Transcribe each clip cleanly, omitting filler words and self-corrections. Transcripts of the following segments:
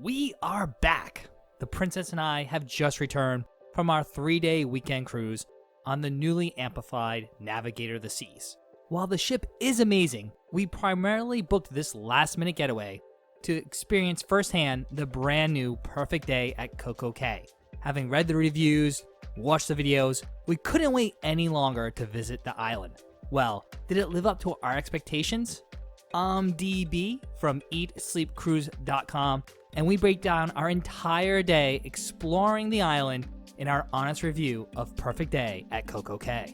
We are back! The Princess and I have just returned from our 3-day weekend cruise on the newly amplified Navigator of the Seas. While the ship is amazing, we primarily booked this last-minute getaway to experience firsthand the brand new perfect day at Cococay. Having read the reviews, watched the videos, we couldn't wait any longer to visit the island. Well, did it live up to our expectations? I'm DB from EatSleepCruise.com, and we break down our entire day exploring the island in our honest review of Perfect Day at Cococay.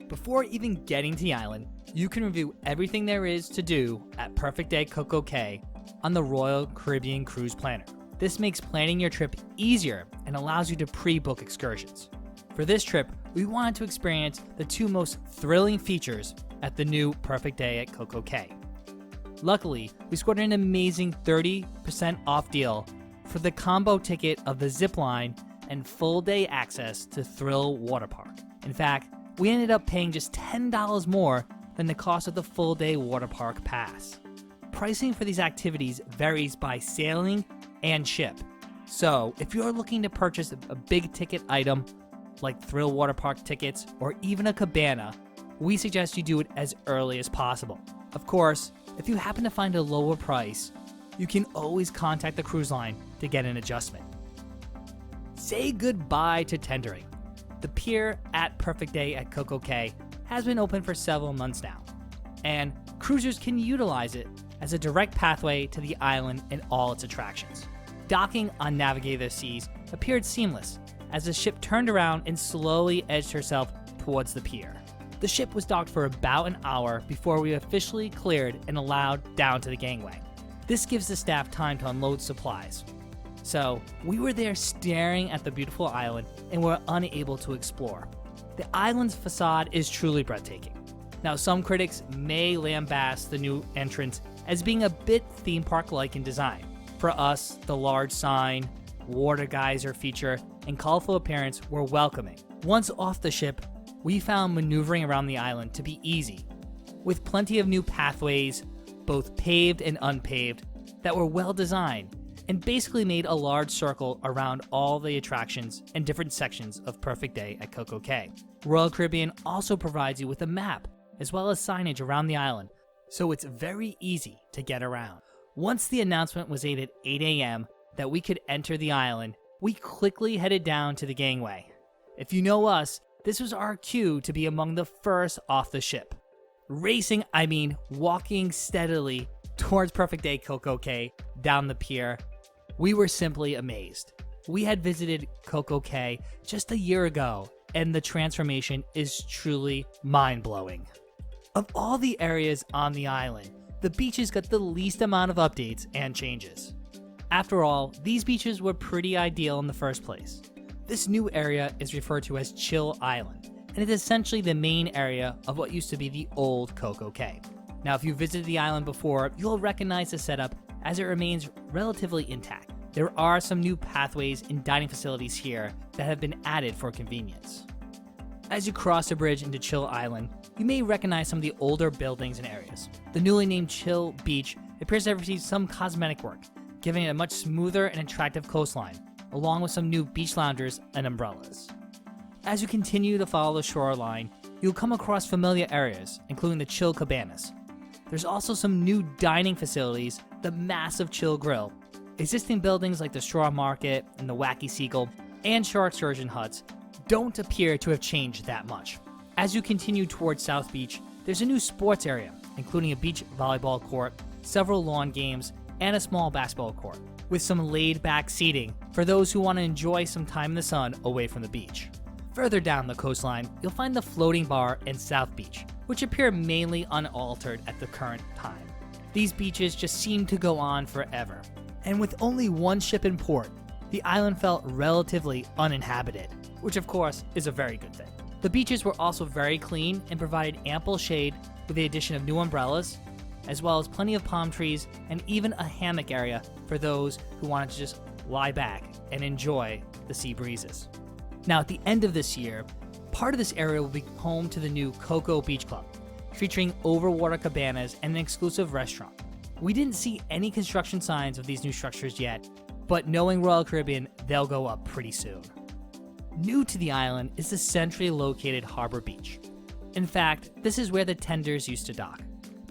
Before even getting to the island, you can review everything there is to do at Perfect Day Cococay on the Royal Caribbean Cruise Planner. This makes planning your trip easier and allows you to pre-book excursions. For this trip, we wanted to experience the two most thrilling features at the new Perfect Day at Cococay. Luckily, we scored an amazing 30% off deal for the combo ticket of the Zipline and full day access to Thrill Waterpark. In fact, we ended up paying just $10 more than the cost of the full day Waterpark pass. Pricing for these activities varies by sailing and ship. So if you're looking to purchase a big ticket item like Thrill Waterpark tickets or even a cabana, we suggest you do it as early as possible. Of course, if you happen to find a lower price, you can always contact the cruise line to get an adjustment. Say goodbye to tendering. The pier at Perfect Day at Cococay has been open for several months now, and cruisers can utilize it as a direct pathway to the island and all its attractions. Docking on Navigator of the Seas appeared seamless as the ship turned around and slowly edged herself towards the pier. The ship was docked for about an hour before we officially cleared and allowed down to the gangway. This gives the staff time to unload supplies. So we were there staring at the beautiful island and were unable to explore. The island's facade is truly breathtaking. Now, some critics may lambaste the new entrance as being a bit theme park-like in design. For us, the large sign, water geyser feature, and colorful appearance were welcoming. Once off the ship, we found maneuvering around the island to be easy, with plenty of new pathways, both paved and unpaved, that were well designed and basically made a large circle around all the attractions and different sections of Perfect Day at Cococay. Royal Caribbean also provides you with a map as well as signage around the island, so it's very easy to get around. Once the announcement was made at 8 a.m. that we could enter the island, we quickly headed down to the gangway. If you know us, this was our cue to be among the first off the ship. Racing, I mean walking steadily towards Perfect Day Cococay down the pier, we were simply amazed. We had visited Cococay just a year ago, and the transformation is truly mind-blowing. Of all the areas on the island, the beaches got the least amount of updates and changes. After all, these beaches were pretty ideal in the first place. This new area is referred to as Chill Island, and it's essentially the main area of what used to be the old Cococay. Now, if you visited the island before, you'll recognize the setup as it remains relatively intact. There are some new pathways and dining facilities here that have been added for convenience. As you cross the bridge into Chill Island, you may recognize some of the older buildings and areas. The newly named Chill Beach appears to have received some cosmetic work, giving it a much smoother and attractive coastline, along with some new beach loungers and umbrellas. As you continue to follow the shoreline, you'll come across familiar areas, including the Chill Cabanas. There's also some new dining facilities, the massive Chill Grill. Existing buildings like the Straw Market and the Wacky Seagull and Shore Excursion huts don't appear to have changed that much. As you continue towards South Beach, there's a new sports area, including a beach volleyball court, several lawn games, and a small basketball court, with some laid-back seating for those who want to enjoy some time in the sun away from the beach. Further down the coastline, you'll find the Floating Bar and South Beach, which appear mainly unaltered at the current time. These beaches just seem to go on forever, and with only one ship in port, the island felt relatively uninhabited, which of course is a very good thing. The beaches were also very clean and provided ample shade with the addition of new umbrellas, as well as plenty of palm trees and even a hammock area for those who wanted to just lie back and enjoy the sea breezes. Now, at the end of this year, part of this area will be home to the new Coco Beach Club, featuring overwater cabanas and an exclusive restaurant. We didn't see any construction signs of these new structures yet, but knowing Royal Caribbean, they'll go up pretty soon. New to the island is the centrally located Harbor Beach. In fact, this is where the tenders used to dock.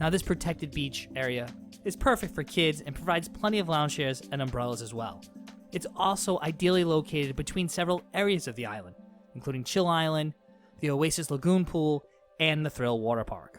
Now this protected beach area is perfect for kids and provides plenty of lounge chairs and umbrellas as well. It's also ideally located between several areas of the island, including Chill Island, the Oasis Lagoon Pool, and the Thrill Waterpark.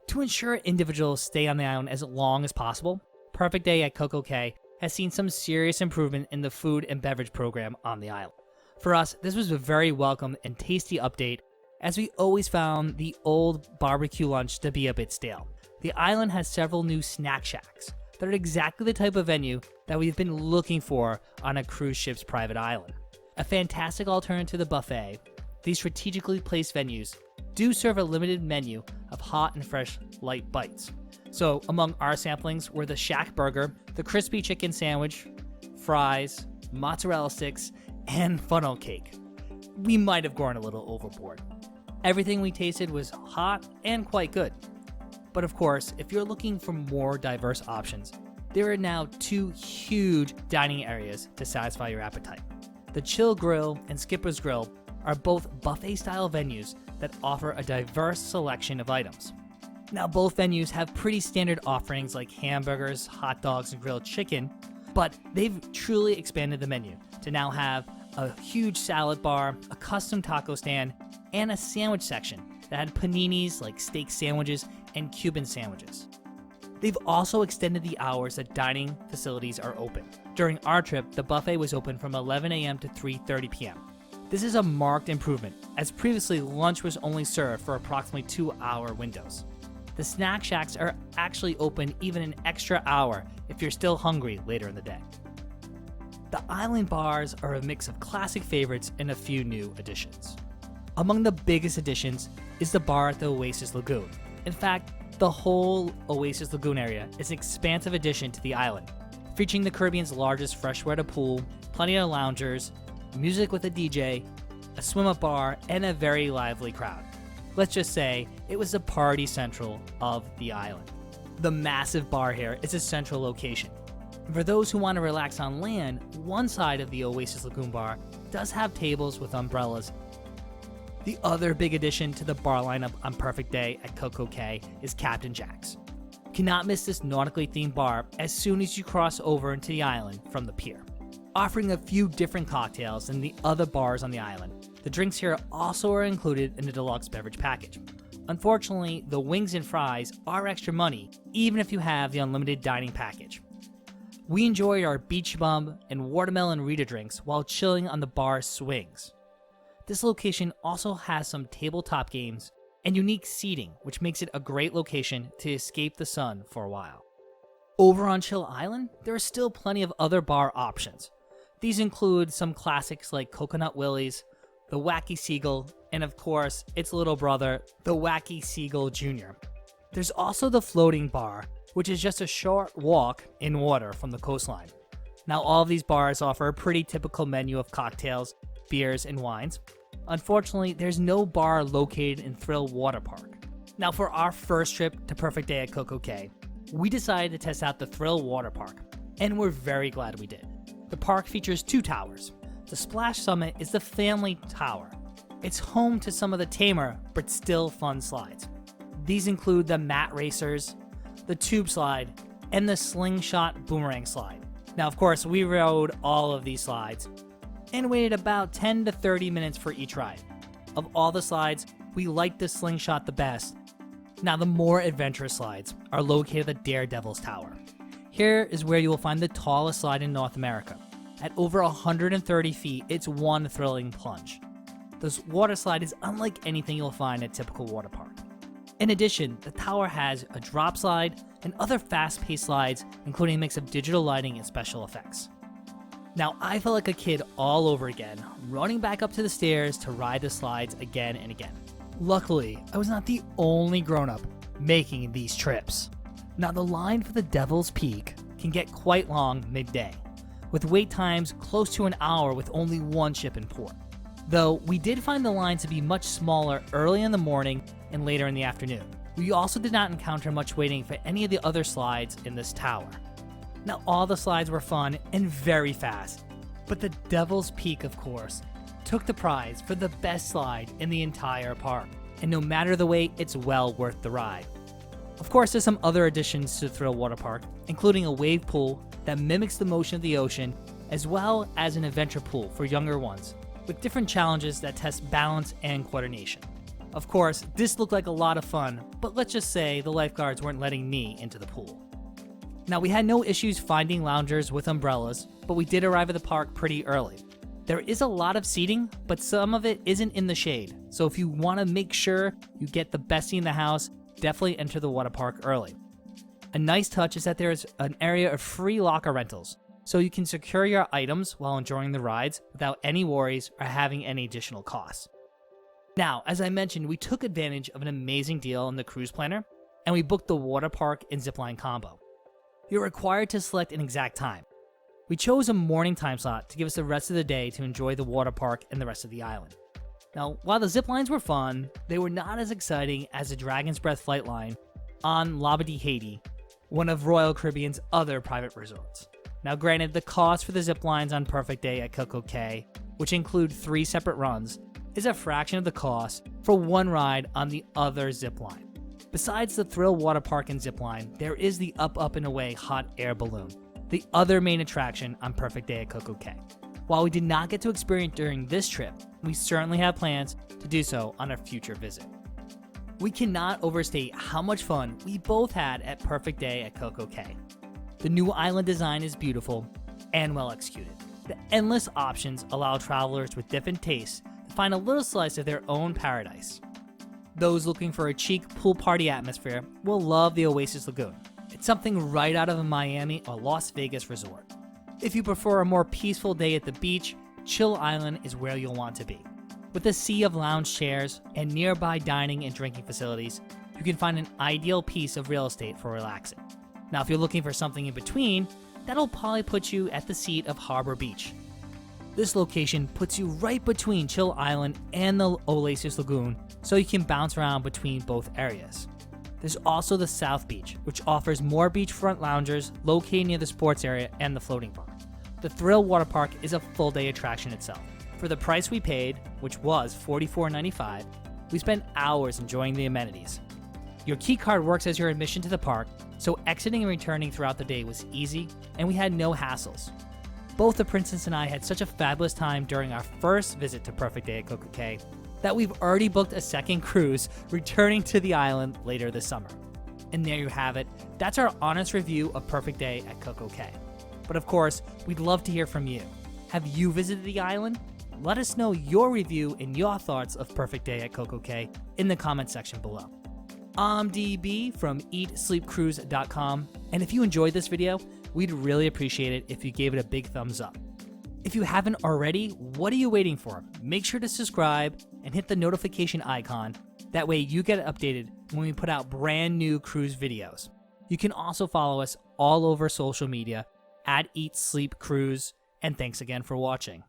To ensure individuals stay on the island as long as possible, Perfect Day at Cococay has seen some serious improvement in the food and beverage program on the island. For us, this was a very welcome and tasty update, as we always found the old barbecue lunch to be a bit stale. The island has several new snack shacks that are exactly the type of venue that we've been looking for on a cruise ship's private island. A fantastic alternative to the buffet, these strategically placed venues do serve a limited menu of hot and fresh light bites. So among our samplings were the Shack Burger, the crispy chicken sandwich, fries, mozzarella sticks, and funnel cake. We might have gone a little overboard. Everything we tasted was hot and quite good. But of course, if you're looking for more diverse options, there are now 2 huge dining areas to satisfy your appetite. The Chill Grill and Skipper's Grill are both buffet-style venues that offer a diverse selection of items. Now, both venues have pretty standard offerings like hamburgers, hot dogs, and grilled chicken, but they've truly expanded the menu to now have a huge salad bar, a custom taco stand, and a sandwich section that had paninis like steak sandwiches and Cuban sandwiches. They've also extended the hours that dining facilities are open. During our trip, the buffet was open from 11 a.m. to 3:30 p.m. This is a marked improvement, as previously lunch was only served for approximately 2-hour windows. The snack shacks are actually open even an extra hour if you're still hungry later in the day. The island bars are a mix of classic favorites and a few new additions. Among the biggest additions is the bar at the Oasis Lagoon. In fact, the whole Oasis Lagoon area is an expansive addition to the island, featuring the Caribbean's largest freshwater pool, plenty of loungers, music with a DJ, a swim-up bar, and a very lively crowd. Let's just say it was the party central of the island. The massive bar here is a central location. For those who want to relax on land, one side of the Oasis Lagoon bar does have tables with umbrellas. The other big addition to the bar lineup on Perfect Day at Cococay is Captain Jack's. You cannot miss this nautically themed bar as soon as you cross over into the island from the pier. Offering a few different cocktails than the other bars on the island, the drinks here also are included in the deluxe beverage package. Unfortunately, the wings and fries are extra money, even if you have the unlimited dining package. We enjoyed our beach bum and watermelon Rita drinks while chilling on the bar swings. This location also has some tabletop games and unique seating, which makes it a great location to escape the sun for a while. Over on Chill Island, there are still plenty of other bar options. These include some classics like Coconut Willie's, the Wacky Seagull, and of course, its little brother, the Wacky Seagull Jr. There's also the Floating Bar, which is just a short walk in water from the coastline. Now, all of these bars offer a pretty typical menu of cocktails, beers, and wines. Unfortunately, there's no bar located in Thrill Waterpark. Now, for our first trip to Perfect Day at Cococay, we decided to test out the Thrill Waterpark, and we're very glad we did. The park features 2 towers. The Splash Summit is the family tower. It's home to some of the tamer but still fun slides. These include the mat racers, the tube slide, and the slingshot boomerang slide. Now, of course, we rode all of these slides and waited about 10 to 30 minutes for each ride. Of all the slides, we liked the slingshot the best. Now, the more adventurous slides are located at the Daredevil's Tower. Here is where you will find the tallest slide in North America. At over 130 feet, it's one thrilling plunge. This water slide is unlike anything you'll find at a typical water park. In addition, the tower has a drop slide and other fast-paced slides, including a mix of digital lighting and special effects. Now, I felt like a kid all over again, running back up to the stairs to ride the slides again and again. Luckily, I was not the only grown-up making these trips. Now, the line for the Devil's Peak can get quite long midday, with wait times close to an hour with only one ship in port. Though we did find the line to be much smaller early in the morning and later in the afternoon. We also did not encounter much waiting for any of the other slides in this tower. Now, all the slides were fun and very fast, but the Devil's Peak, of course, took the prize for the best slide in the entire park, and no matter the wait, it's well worth the ride. Of course, there's some other additions to Thrill Waterpark, including a wave pool that mimics the motion of the ocean, as well as an adventure pool for younger ones, with different challenges that test balance and coordination. Of course, this looked like a lot of fun, but let's just say the lifeguards weren't letting me into the pool. Now, we had no issues finding loungers with umbrellas, but we did arrive at the park pretty early. There is a lot of seating, but some of it isn't in the shade, so if you want to make sure you get the best seat in the house, definitely enter the water park early. A nice touch is that there is an area of free locker rentals, so you can secure your items while enjoying the rides without any worries or having any additional costs. Now, as I mentioned, we took advantage of an amazing deal in the cruise planner, and we booked the water park and zipline combo. You're required to select an exact time. We chose a morning time slot to give us the rest of the day to enjoy the water park and the rest of the island. Now, while the ziplines were fun, they were not as exciting as the Dragon's Breath flight line on Labadee, Haiti, one of Royal Caribbean's other private resorts. Now, granted, the cost for the ziplines on Perfect Day at Cococay, which include 3 separate runs, is a fraction of the cost for one ride on the other zipline. Besides the Thrill Water Park and zipline, there is the Up Up and Away hot air balloon, the other main attraction on Perfect Day at Cococay. While we did not get to experience during this trip, we certainly have plans to do so on a future visit. We cannot overstate how much fun we both had at Perfect Day at Cococay. The new island design is beautiful and well executed. The endless options allow travelers with different tastes to find a little slice of their own paradise. Those looking for a chic pool party atmosphere will love the Oasis Lagoon. It's something right out of a Miami or Las Vegas resort. If you prefer a more peaceful day at the beach, Chill Island is where you'll want to be. With a sea of lounge chairs and nearby dining and drinking facilities, you can find an ideal piece of real estate for relaxing. Now, if you're looking for something in between, that'll probably put you at the seat of Harbor Beach. This location puts you right between Chill Island and the Oasis Lagoon, so you can bounce around between both areas. There's also the South Beach, which offers more beachfront loungers located near the sports area and the floating bar. The Thrill Water Park is a full-day attraction itself. For the price we paid, which was $44.95, we spent hours enjoying the amenities. Your key card works as your admission to the park, so exiting and returning throughout the day was easy, and we had no hassles. Both the princess and I had such a fabulous time during our first visit to Perfect Day at Cococay that we've already booked a second cruise returning to the island later this summer. And there you have it. That's our honest review of Perfect Day at Cococay. But of course, we'd love to hear from you. Have you visited the island? Let us know your review and your thoughts of Perfect Day at Cococay in the comment section below. I'm DB from EatSleepCruise.com, and if you enjoyed this video, we'd really appreciate it if you gave it a big thumbs up. If you haven't already, what are you waiting for? Make sure to subscribe and hit the notification icon. That way you get updated when we put out brand new cruise videos. You can also follow us all over social media at Eat Sleep Cruise, and thanks again for watching.